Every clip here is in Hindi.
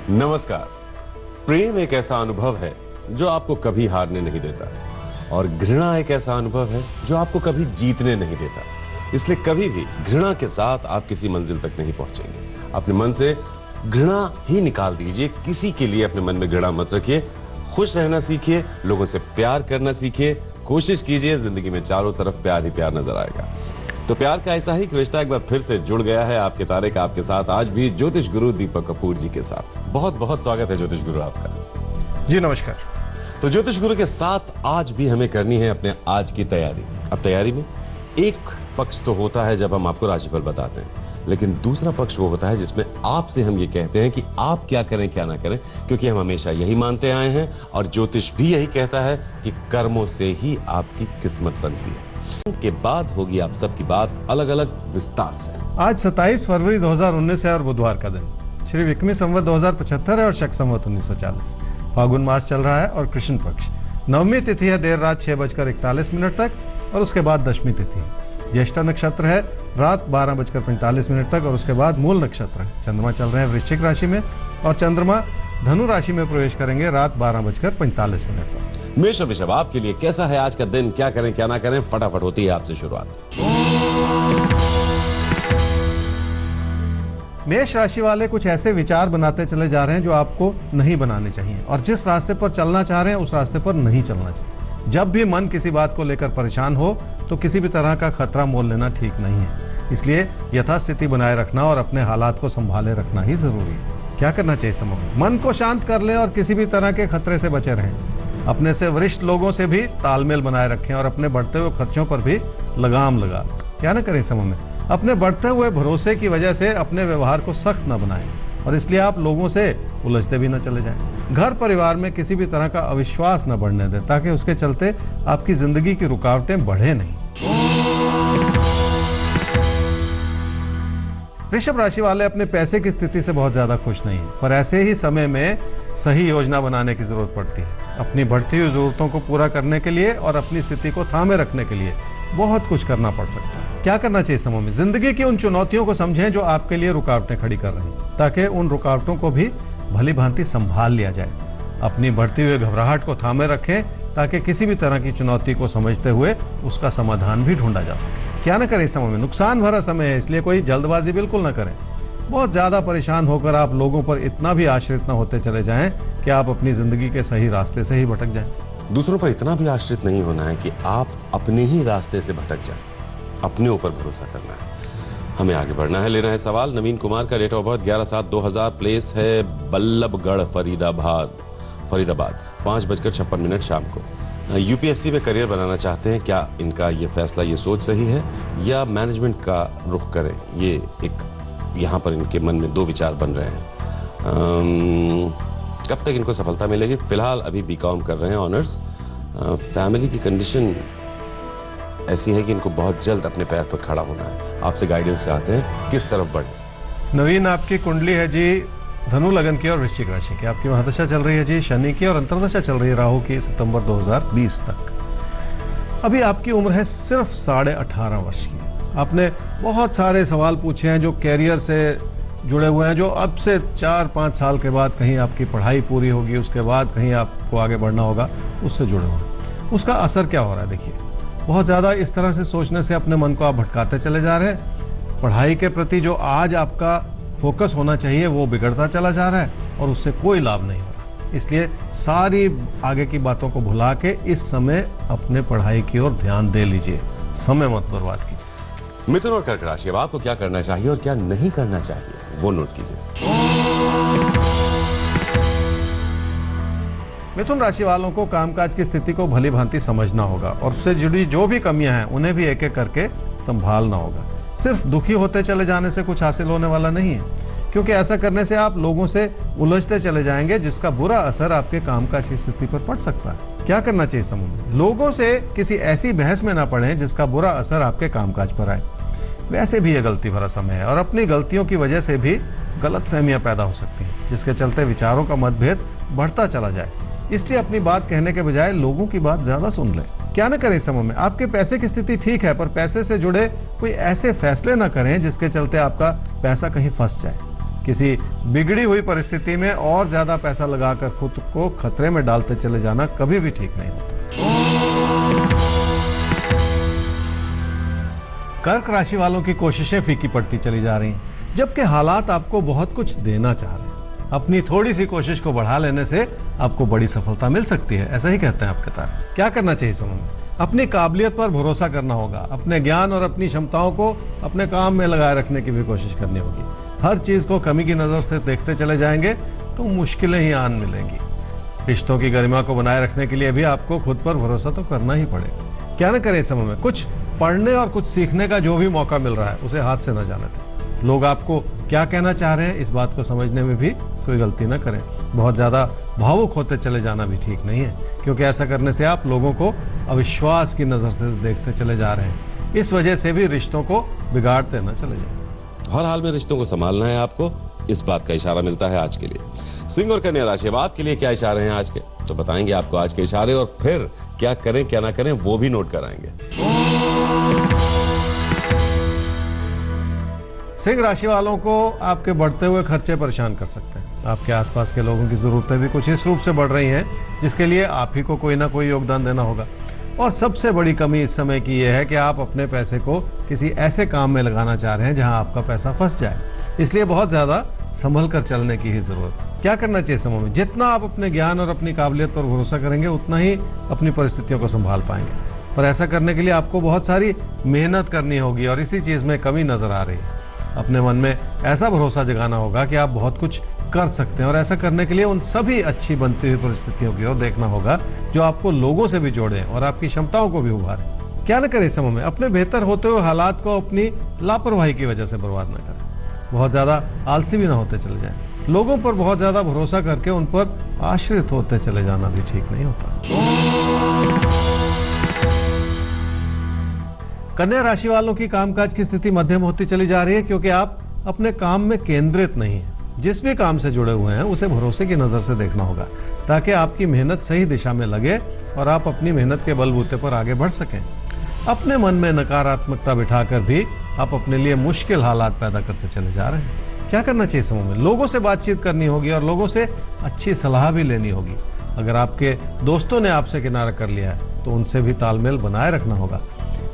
नमस्कार। प्रेम एक ऐसा अनुभव है जो आपको कभी हारने नहीं देता और घृणा एक ऐसा अनुभव है जो आपको कभी जीतने नहीं देता। इसलिए कभी भी घृणा के साथ आप किसी मंजिल तक नहीं पहुंचेंगे। अपने मन से घृणा ही निकाल दीजिए। किसी के लिए अपने मन में घृणा मत रखिए। खुश रहना सीखिए, लोगों से प्यार करना सीखिए। कोशिश कीजिए, जिंदगी में चारों तरफ प्यार ही प्यार नजर आएगा। तो प्यार का ऐसा ही रिश्ता एक बार फिर से जुड़ गया है आपके तारे का आपके साथ, आज भी ज्योतिष गुरु दीपक कपूर जी के साथ। बहुत बहुत स्वागत है ज्योतिष गुरु आपका। जी नमस्कार। तो ज्योतिष गुरु के साथ आज भी हमें करनी है अपने आज की तैयारी। अब तैयारी में एक पक्ष तो होता है जब हम आपको राशिफल बताते हैं, लेकिन दूसरा पक्ष वो होता है जिसमें आपसे हम ये कहते हैं कि आप क्या करें क्या ना करें, क्योंकि हम हमेशा यही मानते आए हैं और ज्योतिष भी यही कहता है कि कर्मों से ही आपकी किस्मत बनती है। के बाद होगी आप सबकी बात अलग अलग विस्तार से। आज 27 फरवरी 2019 है और बुधवार का दिन। श्री विक्रमी संवत 2075 है और शक संवत 1940। फागुन मास चल रहा है और कृष्ण पक्ष। नवमी तिथि है देर रात 6:41 तक और उसके बाद दशमी तिथि है। ज्येष्ठा नक्षत्र है रात 12:45 तक और उसके बाद मूल नक्षत्र है। चंद्रमा चल रहे हैं वृश्चिक राशि में और चंद्रमा धनु राशि में प्रवेश करेंगे रात 12:45 पर। मेष और वृषभ, आपके लिए कैसा है आज का दिन, क्या करें क्या ना करें, फटाफट होती है आपसे शुरुआत। मेष राशि वाले कुछ ऐसे विचार बनाते चले जा रहे हैं जो आपको नहीं बनाने चाहिए और जिस रास्ते पर चलना चाह रहे हैं उस रास्ते पर नहीं चलना चाहिए। जब भी मन किसी बात को लेकर परेशान हो तो किसी भी तरह का खतरा मोल लेना ठीक नहीं है। इसलिए यथास्थिति बनाए रखना और अपने हालात को संभाले रखना ही जरूरी है। क्या करना चाहिए समूह में? मन को शांत कर ले और किसी भी तरह के खतरे से बचे रहें। अपने से वरिष्ठ लोगों से भी तालमेल बनाए रखें और अपने बढ़ते हुए खर्चों पर भी लगाम लगा। क्या न करें समूह में? अपने बढ़ते हुए भरोसे की वजह से अपने व्यवहार को सख्त न बनाएं और इसलिए आप लोगों से उलझते भी न चले जाएं। घर परिवार में किसी भी तरह का अविश्वास न बढ़ने दें ताकि उसके चलते आपकी जिंदगी की रुकावटें बढ़े नहीं। वृषभ राशि वाले अपने पैसे की स्थिति से बहुत ज्यादा खुश नहीं है, पर ऐसे ही समय में सही योजना बनाने की जरूरत पड़ती है। अपनी बढ़ती हुई जरूरतों को पूरा करने के लिए और अपनी स्थिति को थामे रखने के लिए बहुत कुछ करना पड़ सकता है। क्या करना चाहिए समूह में? जिंदगी की उन चुनौतियों को समझें जो आपके लिए रुकावटें खड़ी कर रही हैं, ताकि उन रुकावटों को भी भली भांति संभाल लिया जाए। अपनी बढ़ती हुई घबराहट को थामे रखें ताकि किसी भी तरह की चुनौती को समझते हुए उसका समाधान भी ढूंढा जा सके। क्या न करें इस समय में? नुकसान भरा समय है, इसलिए कोई जल्दबाजी बिल्कुल न करें। बहुत ज्यादा परेशान होकर आप लोगों पर इतना भी आश्रित न होते चले जाएं कि आप अपनी जिंदगी के सही रास्ते से ही भटक जाएं। दूसरों पर इतना भी आश्रित नहीं होना है कि आप अपने ही रास्ते से भटक जाएं। अपने ऊपर भरोसा करना है। हमें आगे बढ़ना है। लेना है सवाल। नवीन कुमार का डेट ऑफ बर्थ 11/7/2000, प्लेस है बल्लभगढ़, फरीदाबाद 5:56 शाम को। यूपीएससी में करियर बनाना चाहते हैं। क्या इनका ये फैसला, ये सोच सही है या मैनेजमेंट का रुख करें? ये एक यहाँ पर इनके मन में दो विचार बन रहे हैं। कब तक इनको सफलता मिलेगी? फिलहाल अभी बीकॉम कर रहे हैं, ऑनर्स। फैमिली की कंडीशन ऐसी है कि इनको बहुत जल्द अपने पैर पर खड़ा होना है। आपसे गाइडेंस चाहते हैं किस तरफ बढ़े। नवीन, आपकी कुंडली है जी धनु लगन की और वृश्चिक राशि की। आपकी महादशा चल रही है जी शनि की और अंतर्दशा चल रही है राहु की सितंबर 2020 तक। अभी आपकी उम्र है सिर्फ 18.5 वर्ष की। आपने बहुत सारे सवाल पूछे हैं जो कैरियर से जुड़े हुए हैं, जो अब से 4-5 साल के बाद कहीं आपकी पढ़ाई पूरी होगी, उसके बाद कहीं आपको आगे बढ़ना होगा, उससे जुड़े हुए हैं। उसका असर क्या हो रहा है? देखिए, बहुत ज़्यादा इस तरह से सोचने से अपने मन को आप भटकाते चले जा रहे हैं। पढ़ाई के प्रति जो आज आपका फोकस होना चाहिए वो बिगड़ता चला जा रहा है और उससे कोई लाभ नहीं हो रहा। इसलिए सारी आगे की बातों को भुला के इस समय अपने पढ़ाई की ओर ध्यान दे लीजिए। समय मत बर्बाद कीजिए। मिथुन और कर्क राशि, अब आपको क्या करना चाहिए और क्या नहीं करना चाहिए वो नोट कीजिए। मिथुन राशि वालों को कामकाज की स्थिति को भली भांति समझना होगा और उससे जुड़ी जो भी कमियां हैं उन्हें भी एक एक करके संभालना होगा। सिर्फ दुखी होते चले जाने से कुछ हासिल होने वाला नहीं है, क्योंकि ऐसा करने से आप लोगों से उलझते चले जाएंगे जिसका बुरा असर आपके कामकाज की स्थिति पर पड़ सकता है। क्या करना चाहिए समूह में? लोगों से किसी ऐसी बहस में ना पड़ें जिसका बुरा असर आपके कामकाज पर आए। वैसे भी यह गलती भरा समय है और अपनी गलतियों की वजह से भी गलतफहमियां पैदा हो सकती हैं, जिसके चलते विचारों का मतभेद बढ़ता चला जाए। इसलिए अपनी बात कहने के बजाय लोगों की बात ज्यादा सुन लें। क्या न करें इस समय में? आपके पैसे की स्थिति ठीक है, पर पैसे से जुड़े कोई ऐसे फैसले न करें जिसके चलते आपका पैसा कहीं फंस जाए। किसी बिगड़ी हुई परिस्थिति में और ज्यादा पैसा लगाकर खुद को खतरे में डालते चले जाना कभी भी ठीक नहीं होता। कर्क राशि वालों की कोशिशें फीकी पड़ती चली जा रही हैं, जबकि हालात आपको बहुत कुछ देना चाह रहे हैं। अपनी थोड़ी सी कोशिश को बढ़ा लेने से आपको बड़ी सफलता मिल सकती है, ऐसा ही कहते हैं आपके तारे। क्या करना चाहिए समय में? अपनी काबिलियत पर भरोसा करना होगा। अपने ज्ञान और अपनी क्षमताओं को अपने काम में लगाए रखने की भी कोशिश करनी होगी। हर चीज को कमी की नजर से देखते चले जाएंगे तो मुश्किलें ही आन मिलेंगी। रिश्तों की गरिमा को बनाए रखने के लिए भी आपको खुद पर भरोसा तो करना ही पड़ेगा। क्या न करें इस समय में? कुछ पढ़ने और कुछ सीखने का जो भी मौका मिल रहा है उसे हाथ से न जाने दें। लोग आपको क्या कहना चाह रहे हैं इस बात को समझने में भी कोई गलती न करें। बहुत ज्यादा भावुक होते चले जाना भी ठीक नहीं है, क्योंकि ऐसा करने से आप लोगों को अविश्वास की नजर से देखते चले जा रहे हैं। इस वजह से भी रिश्तों को बिगाड़ते न चले जाएं। हर हाल में रिश्तों को संभालना है आपको, इस बात का इशारा मिलता है आज के लिए। सिंह और कन्या राशि, अब आपके लिए क्या इशारे हैं आज के, तो बताएंगे आपको आज के इशारे, और फिर क्या करें क्या ना करें वो भी नोट कराएंगे। सिंह राशि वालों को आपके बढ़ते हुए खर्चे परेशान कर सकते हैं। आपके आसपास के लोगों की जरूरतें भी कुछ इस रूप से बढ़ रही हैं जिसके लिए आप ही को कोई ना कोई योगदान देना होगा। और सबसे बड़ी कमी इस समय की यह है कि आप अपने पैसे को किसी ऐसे काम में लगाना चाह रहे हैं जहां आपका पैसा फंस जाए। इसलिए बहुत ज्यादा संभल कर चलने की ही जरूरत है। क्या करना चाहिए समय में? जितना आप अपने ज्ञान और अपनी काबिलियत पर भरोसा करेंगे उतना ही अपनी परिस्थितियों को संभाल पाएंगे। पर ऐसा करने के लिए आपको बहुत सारी मेहनत करनी होगी और इसी चीज में कमी नजर आ रही है। अपने मन में ऐसा भरोसा जगाना होगा कि आप बहुत कुछ कर सकते हैं, और ऐसा करने के लिए उन सभी अच्छी बनती हुई परिस्थितियों की ओर देखना होगा जो आपको लोगों से भी जोड़े और आपकी क्षमताओं को भी उभारें। क्या न करें इस समय में? अपने बेहतर होते हुए हालात को अपनी लापरवाही की वजह से बर्बाद न करें। बहुत ज्यादा आलसी भी ना होते चले जाएं। लोगों पर बहुत ज्यादा भरोसा करके उन पर आश्रित होते चले जाना भी ठीक नहीं होता। कन्या राशि वालों की कामकाज की स्थिति मध्यम होती चली जा रही है, क्योंकि आप अपने काम में केंद्रित नहीं हैं। जिस भी काम से जुड़े हुए हैं उसे भरोसे की नजर से देखना होगा, ताकि आपकी मेहनत सही दिशा में लगे और आप अपनी मेहनत के बलबूते पर आगे बढ़ सकें। अपने मन में नकारात्मकता बिठाकर भी आप अपने लिए मुश्किल हालात पैदा करते चले जा रहे हैं। क्या करना चाहिए समूह में? लोगों से बातचीत करनी होगी और लोगों से अच्छी सलाह भी लेनी होगी। अगर आपके दोस्तों ने आपसे किनारा कर लिया है तो उनसे भी तालमेल बनाए रखना होगा।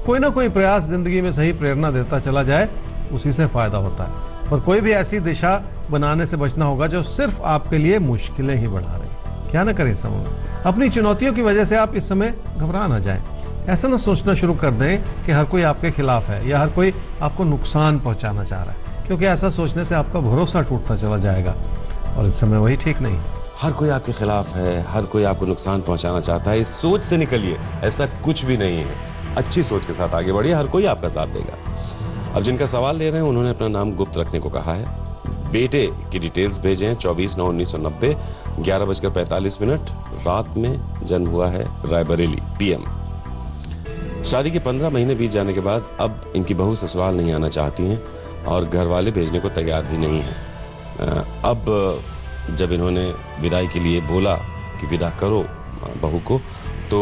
कोई ना कोई प्रयास जिंदगी में सही प्रेरणा देता चला जाए, उसी से फायदा होता है। पर कोई भी ऐसी दिशा बनाने से बचना होगा जो सिर्फ आपके लिए मुश्किलें ही बढ़ा रही। क्या ना करें समूह में? अपनी चुनौतियों की वजह से आप इस समय घबरा ना जाएं। ऐसा ना सोचना शुरू कर दें कि हर कोई आपके खिलाफ है या हर कोई आपको नुकसान पहुंचाना चाह रहा है, क्योंकि ऐसा सोचने से आपका भरोसा टूटता चला जाएगा और इस समय वही ठीक नहीं। हर कोई आपके खिलाफ है, हर कोई आपको नुकसान पहुंचाना चाहता है, इस सोच से निकलिए। ऐसा कुछ भी नहीं है। अच्छी सोच के साथ आगे बढ़िए, हर कोई आपका साथ देगा। अब जिनका सवाल ले रहे हैं उन्होंने अपना नाम गुप्त रखने को कहा है। बेटे की डिटेल्स भेजे हैं 24/9/1990 11:45 रात में जन्म हुआ है, रायबरेली PM। शादी के 15 महीने बीत जाने के बाद अब इनकी बहू ससुराल नहीं आना चाहती हैं और घर वाले भेजने को तैयार भी नहीं हैं। अब जब इन्होंने विदाई के लिए बोला कि विदा करो बहू को, तो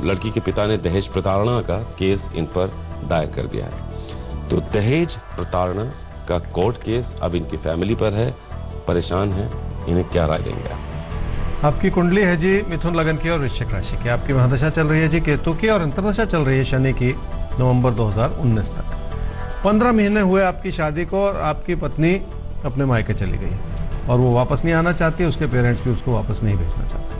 लड़की के पिता ने दहेज प्रताड़ना का केस इन पर दायर कर दिया है। तो दहेज प्रताड़ना का कोर्ट केस अब इनकी फैमिली पर है, परेशान है। इन्हें क्या राय देंगे आप? आपकी कुंडली है जी मिथुन लगन की और वृश्चिक राशि की। आपकी महादशा चल रही है जी केतु की और अंतर्दशा चल रही है शनि की नवंबर 2019 तक। 15 महीने हुए आपकी शादी को और आपकी पत्नी अपने मायके चली गई और वो वापस नहीं आना चाहती, उसके पेरेंट्स भी उसको वापस नहीं भेजना चाहते।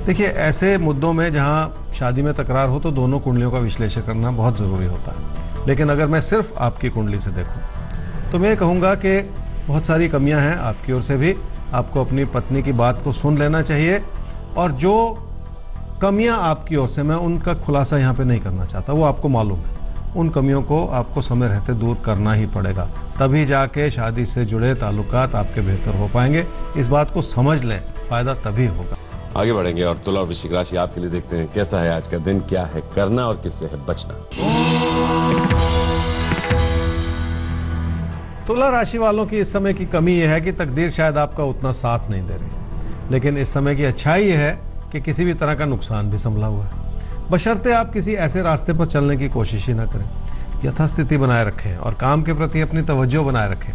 देखिए, ऐसे मुद्दों में जहाँ शादी में तकरार हो तो दोनों कुंडलियों का विश्लेषण करना बहुत ज़रूरी होता है। लेकिन अगर मैं सिर्फ आपकी कुंडली से देखूं तो मैं कहूँगा कि बहुत सारी कमियां हैं आपकी ओर से भी। आपको अपनी पत्नी की बात को सुन लेना चाहिए, और जो कमियां आपकी ओर से, मैं उनका खुलासा यहाँ पे नहीं करना चाहता, वो आपको मालूम है। उन कमियों को आपको समय रहते दूर करना ही पड़ेगा, तभी जाके शादी से जुड़े ताल्लुकात आपके बेहतर हो पाएंगे। इस बात को समझ लें, फायदा तभी होगा। आगे बढ़ेंगे और तुला और वृश्चिक राशि आपके लिए देखते हैं कैसा है आज का दिन, क्या है करना और किससे है बचना। तुला राशि वालों की इस समय की कमी यह है कि तकदीर शायद आपका उतना साथ नहीं दे रही, लेकिन इस समय की अच्छाई यह है कि किसी भी तरह का नुकसान भी संभला हुआ है। बशर्ते आप किसी ऐसे रास्ते पर चलने की कोशिश ही ना करें। यथास्थिति बनाए रखें और काम के प्रति अपनी तवज्जो बनाए रखें।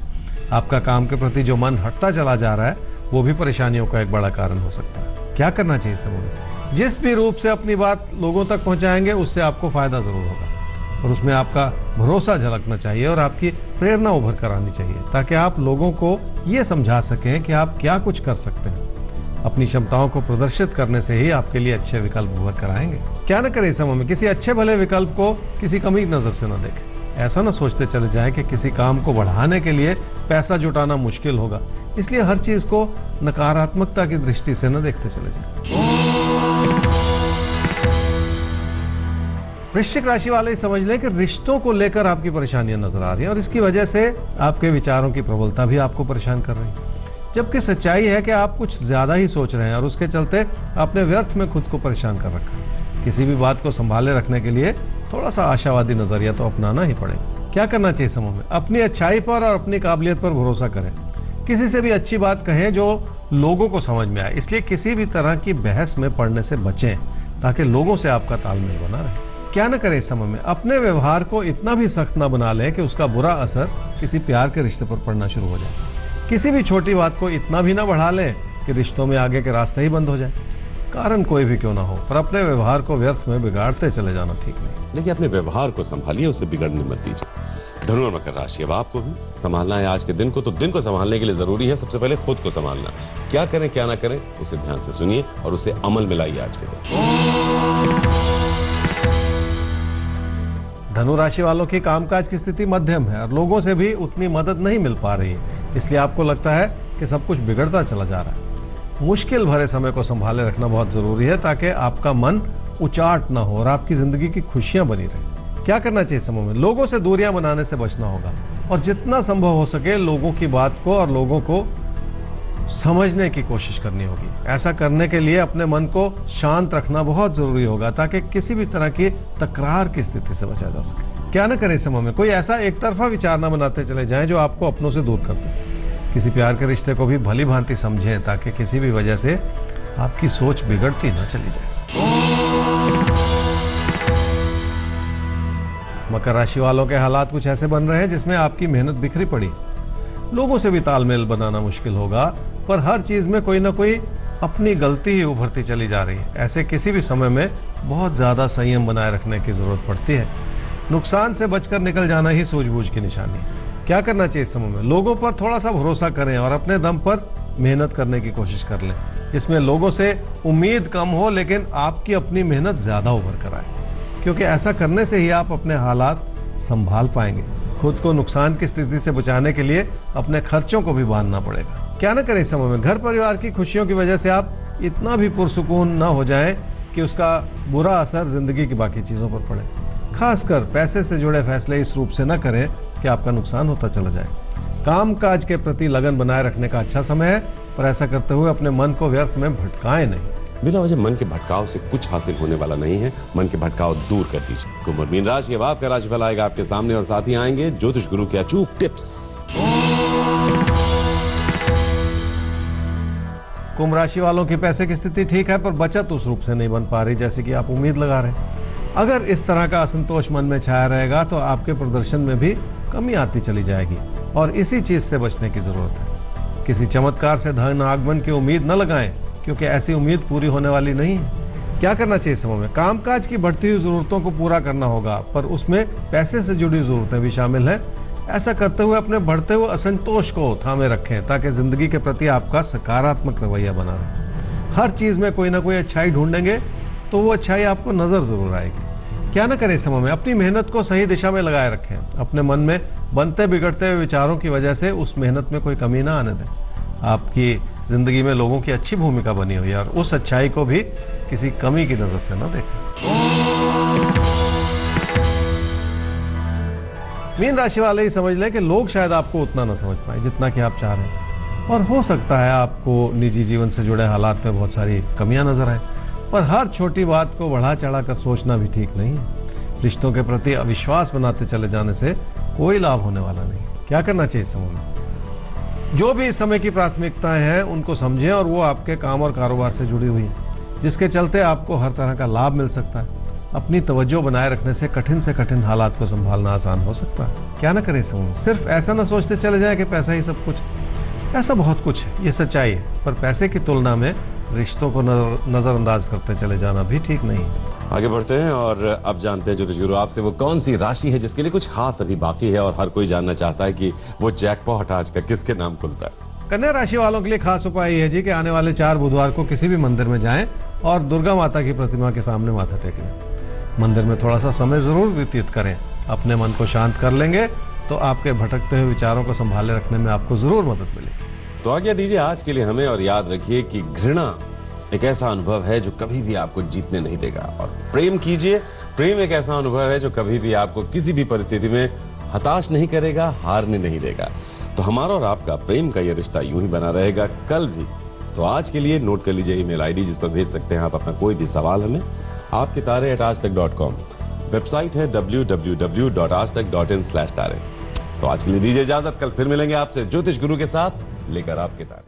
आपका काम के प्रति जो मन हटता चला जा रहा है वो भी परेशानियों का एक बड़ा कारण हो सकता है। क्या करना चाहिए समूह में? जिस भी रूप से अपनी बात लोगों तक पहुंचाएंगे उससे आपको फायदा जरूर होगा और उसमें आपका भरोसा झलकना चाहिए और आपकी प्रेरणा उभर कर आनी चाहिए ताकि आप लोगों को ये समझा सकें कि आप क्या कुछ कर सकते हैं। अपनी क्षमताओं को प्रदर्शित करने से ही आपके लिए अच्छे विकल्प उभर कर आएंगे। क्या न करें इस समय में? किसी अच्छे भले विकल्प को किसी कमी की नजर से न देखें। ऐसा न सोचते चले जाएं कि किसी काम को बढ़ाने के लिए पैसा जुटाना मुश्किल होगा, इसलिए हर चीज को नकारात्मकता की दृष्टि से न देखते चले जाएं। वृश्चिक राशि वाले समझ लें कि रिश्तों को लेकर आपकी परेशानियां नजर आ रही हैं और इसकी वजह से आपके विचारों की प्रबलता भी आपको परेशान कर रही है, जबकि सच्चाई है कि आप कुछ ज्यादा ही सोच रहे हैं और उसके चलते आपने व्यर्थ में खुद को परेशान कर रखा है। किसी भी बात को संभाले रखने के लिए थोड़ा सा आशावादी नजरिया तो अपनाना ही पड़ेगा। क्या करना चाहिए समूह में? अपनी अच्छाई पर और अपनी काबिलियत पर भरोसा करें। किसी से भी अच्छी बात कहें जो लोगों को समझ में आए, इसलिए किसी भी तरह की बहस में पड़ने से बचें ताकि लोगों से आपका तालमेल बना रहे। क्या न करें इस समय में? अपने व्यवहार को इतना भी सख्त न बना लें कि उसका बुरा असर किसी प्यार के रिश्ते पर पड़ना शुरू हो जाए। किसी भी छोटी बात को इतना भी ना बढ़ा लें कि रिश्तों में आगे के रास्ते ही बंद हो जाए, कारण कोई भी क्यों ना हो, पर अपने व्यवहार को व्यर्थ में बिगाड़ते चले जाना ठीक नहीं। देखिए, अपने व्यवहार को संभालिए, उसे बिगड़ने मत दीजिए। धनु और मकर राशि, अब आपको भी संभालना है आज के दिन को, तो दिन को संभालने के लिए जरूरी है सबसे पहले खुद को संभालना। क्या करें क्या ना करें उसे ध्यान से सुनिए और उसे अमल में लाइए आज के दिन। धनु राशि वालों की कामकाज की स्थिति मध्यम है और लोगों से भी उतनी मदद नहीं मिल पा रही है, इसलिए आपको लगता है कि सब कुछ बिगड़ता चला जा रहा है। मुश्किल भरे समय को संभाले रखना बहुत जरूरी है ताकि आपका मन उचाट ना हो और आपकी जिंदगी की खुशियां बनी रहे। क्या करना चाहिए समूह में? लोगों से दूरियां बनाने से बचना होगा और जितना संभव हो सके लोगों की बात को और लोगों को समझने की कोशिश करनी होगी। ऐसा करने के लिए अपने मन को शांत रखना बहुत जरूरी होगा ताकि किसी भी तरह की तकरार की स्थिति से बचा जा सके। क्या न करें इस समय में? कोई ऐसा एक तरफा विचार न बनाते चले जाएं जो आपको अपनों से दूर कर दे। किसी प्यार के रिश्ते को भी भली भांति समझें ताकि किसी भी वजह से आपकी सोच बिगड़ती न चली जाए। मकर राशि वालों के हालात कुछ ऐसे बन रहे हैं जिसमें आपकी मेहनत बिखरी पड़ी। लोगों से भी तालमेल बनाना मुश्किल होगा, पर हर चीज में कोई ना कोई अपनी गलती ही उभरती चली जा रही है। ऐसे किसी भी समय में बहुत ज्यादा संयम बनाए रखने की जरूरत पड़ती है। नुकसान से बचकर निकल जाना ही सूझबूझ की निशानी है। क्या करना चाहिए इस समय में? लोगों पर थोड़ा सा भरोसा करें और अपने दम पर मेहनत करने की कोशिश कर लें। इसमें लोगों से उम्मीद कम हो लेकिन आपकी अपनी मेहनत ज्यादा उभर कर आए, क्योंकि ऐसा करने से ही आप अपने हालात संभाल पाएंगे। खुद को नुकसान की स्थिति से बचाने के लिए अपने खर्चों को भी बांधना पड़ेगा। क्या न करें इस समय में? घर परिवार की खुशियों की वजह से आप इतना भी पुरसुकून न हो जाएं कि उसका बुरा असर जिंदगी की बाकी चीजों पर पड़े। खासकर पैसे से जुड़े फैसले इस रूप से न करें कि आपका नुकसान होता चला जाए। कामकाज के प्रति लगन बनाए रखने का अच्छा समय है, पर ऐसा करते हुए अपने मन को व्यर्थ में भटकाएं नहीं। बिना वजह मन के भटकाव से कुछ हासिल होने वाला नहीं है। मन के भटकाव दूर कर दीजिए। कुंभ और मीन राशि, अब आपका राशिफल आएगा आपके सामने और साथ ही आएंगे ज्योतिष गुरु के अचूक टिप्स। कुंभ राशि वालों की पैसे की स्थिति ठीक है, पर बचत उस रूप से नहीं बन पा रही जैसे कि आप उम्मीद लगा रहे हैं। अगर इस तरह का असंतोष मन में छाया रहेगा तो आपके प्रदर्शन में भी कमी आती चली जाएगी और इसी चीज से बचने की जरूरत है। किसी चमत्कार से धन आगमन की उम्मीद न लगाएं, क्योंकि ऐसी उम्मीद पूरी होने वाली नहीं है। क्या करना चाहिए समय में? कामकाज की बढ़ती हुई जरूरतों को पूरा करना होगा, पर उसमें पैसे से जुड़ी जरूरतें भी शामिल हैं। ऐसा करते हुए अपने बढ़ते हुए असंतोष को थामे रखें ताकि जिंदगी के प्रति आपका सकारात्मक रवैया बना रहे। हर चीज में कोई ना कोई अच्छाई ढूंढेंगे तो वो अच्छाई आपको नजर जरूर आएगी। क्या न करें इस समय में? अपनी मेहनत को सही दिशा में लगाए रखें। अपने मन में बनते बिगड़ते हुए विचारों की वजह से उस मेहनत में कोई कमी ना आने दें। आपकी जिंदगी में लोगों की अच्छी भूमिका बनी हुई है और उस अच्छाई को भी किसी कमी की नजर से न देखें। मीन राशि वाले ही समझ लें कि लोग शायद आपको उतना न समझ पाए जितना कि आप चाह रहे हैं, और हो सकता है आपको निजी जीवन से जुड़े हालात में बहुत सारी कमियां नजर आए, पर हर छोटी बात को बढ़ा चढ़ा कर सोचना भी ठीक नहीं है। रिश्तों के प्रति अविश्वास बनाते चले जाने से कोई लाभ होने वाला नहीं। क्या करना चाहिए समूह में? जो भी इस समय की प्राथमिकताएं हैं उनको समझें और वो आपके काम और कारोबार से जुड़ी हुई है, जिसके चलते आपको हर तरह का लाभ मिल सकता है। अपनी तवज्जो बनाए रखने से कठिन हालात को संभालना आसान हो सकता है। क्या ना करें समूह, सिर्फ ऐसा ना सोचते चले जाए कि पैसा ही सब कुछ। ऐसा बहुत कुछ है, ये सच्चाई है, पर पैसे की तुलना में रिश्तों को नजरअंदाज करते चले जाना भी ठीक नहीं है। आगे बढ़ते हैं और अब जानते हैं ज्योतिष गुरु आपसे वो कौन सी राशि है जिसके लिए कुछ खास अभी बाकी है और हर कोई जानना चाहता है कि वो जैकपॉट आज का किसके नाम खुलता है। कन्या राशि वालों के लिए खास उपाय ये है जी कि आने वाले 4 बुधवार को किसी भी मंदिर में जाएं और दुर्गा माता की प्रतिमा के सामने माथा टेक लें। मंदिर में थोड़ा सा समय जरूर व्यतीत करें। अपने मन को शांत कर लेंगे तो आपके भटकते हुए विचारों को संभाले रखने में आपको जरूर मदद मिलेगी। तो आज्ञा दीजिए आज के लिए हमें, और याद रखिए कि घृणा एक ऐसा अनुभव है जो कभी भी आपको जीतने नहीं देगा, और प्रेम कीजिए। प्रेम एक ऐसा अनुभव है जो कभी भी आपको किसी भी परिस्थिति में हताश नहीं करेगा, हारने नहीं देगा। तो हमारा और आपका प्रेम का ये रिश्ता यूं ही बना रहेगा कल भी। तो आज के लिए नोट कर लीजिए ईमेल आईडी जिस पर भेज सकते हैं आप अपना कोई भी सवाल हमें, आपके तारे@aajtak.com। वेबसाइट है www.aajtak.in/तारे। तो आज के लिए दीजिए इजाजत, कल फिर मिलेंगे आपसे ज्योतिष गुरु के साथ लेकर आपके तारे।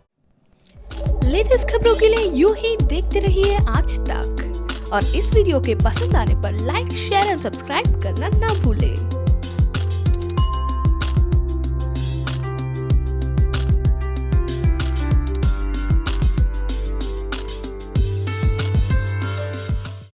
लेटेस्ट खबरों के लिए यूं ही देखते रहिए आज तक, और इस वीडियो के पसंद आने पर लाइक, शेयर एंड सब्सक्राइब करना ना भूलें।